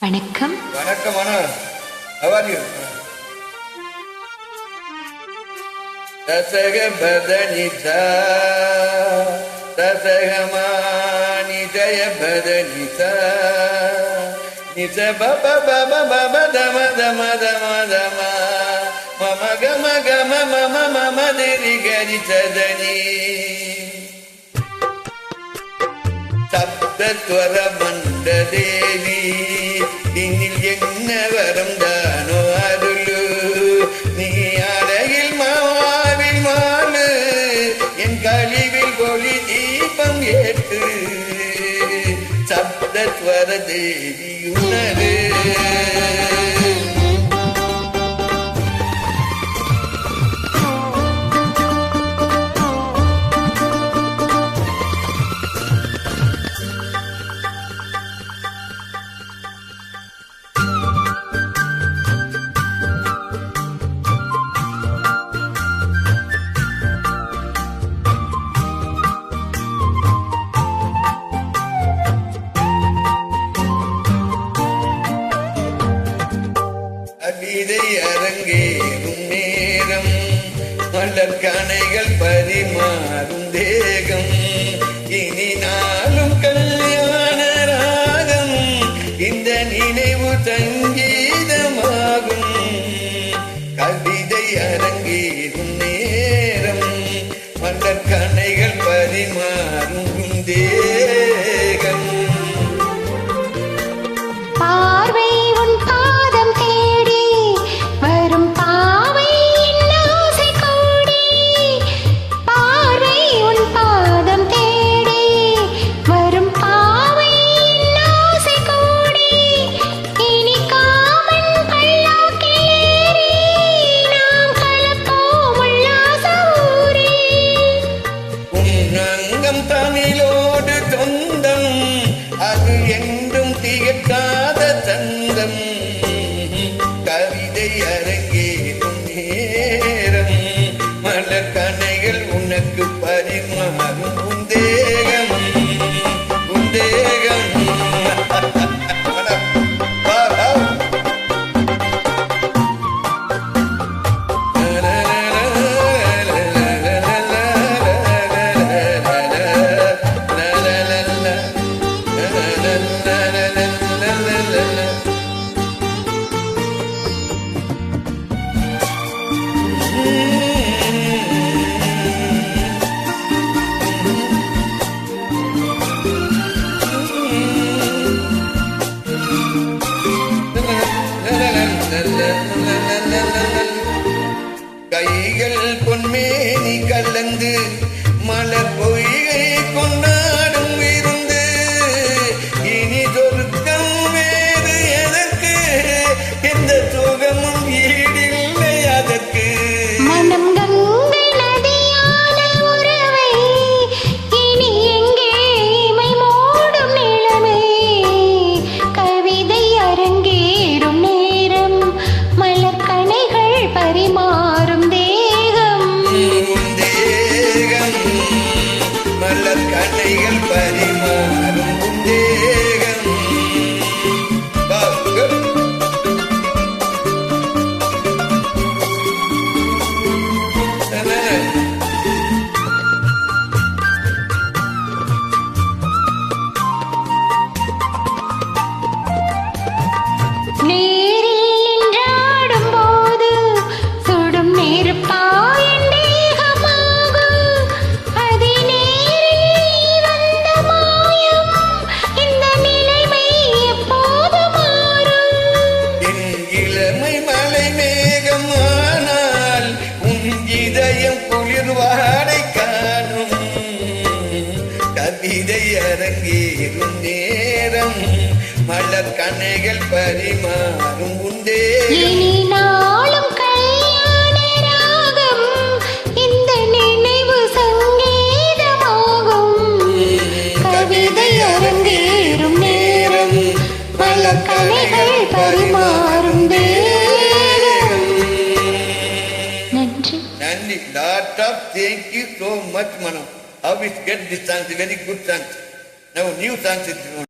வணக்கம். வணக்கம் அண்ணா. How are you? தசக பதனிதா தசகமானி ஜய பதனிதா நிச பப பப பப தம தம தம தம மம கம கம மம மம திரி கரி சதனி சப்தஸ்வர மண்ட தேவி இன்னில் என்ன வரம் தானோ அருளு நீ அழகில் மாவில் மாலு என் கழிவில் கொலி தீபம் ஏற்று சப்தஸ்வர தேவி உணரு கவிதை அரங்கேறும் நேரம் மலர் கணைகள் பரிமாறும் தேகம் இனி நாளும் கல்யாண ராகம் இந்த நினைவு சங்கீதமாகும் கவிதை அரங்கேறும் நேரம் மலர் கணைகள் பரிமாறும் தேகம் தமிழோடு சொந்தம் அது என்றும் திகட்டாத சந்தம் கவிதை அரங்கேறும் நேரம் மலர் கணைகள் உனக்கு பரிமாறும் உந்தேகம் உந்தேகம் கைகள் பொன்மேனி கலந்து மலர் பொய்கை கொண்டாடும் விருந்து இனி சொருக்கம் வேறு எதற்கு எந்த சுகமும் ஈடில்லை அதற்கு மனம் கங்கை நதியான உறவை இனி எங்கே மை மூடும் நிலமே கவிதை அரங்கேறும் நேரம் மலர் கணைகள் பரிமாறும் தேகம் தேகம் மலர் கணைகள் பரிமாறும் தேகம் குளிர்வாடை காணும் கவிதை அரங்கேறும் நேரம் மலர் கணைகள் பரிமாறும் உண்டே இனி நாளும் கல்யாண ராகம் இந்த நினைவு சங்கீதமாகும் கவிதை அரங்கேறும் நேரம் மலர் கணைகள் பரிமாறும் தேகம். நன்றி. Lot of thank you so much, Manu. How we get this chance, very good chance. Now new chance is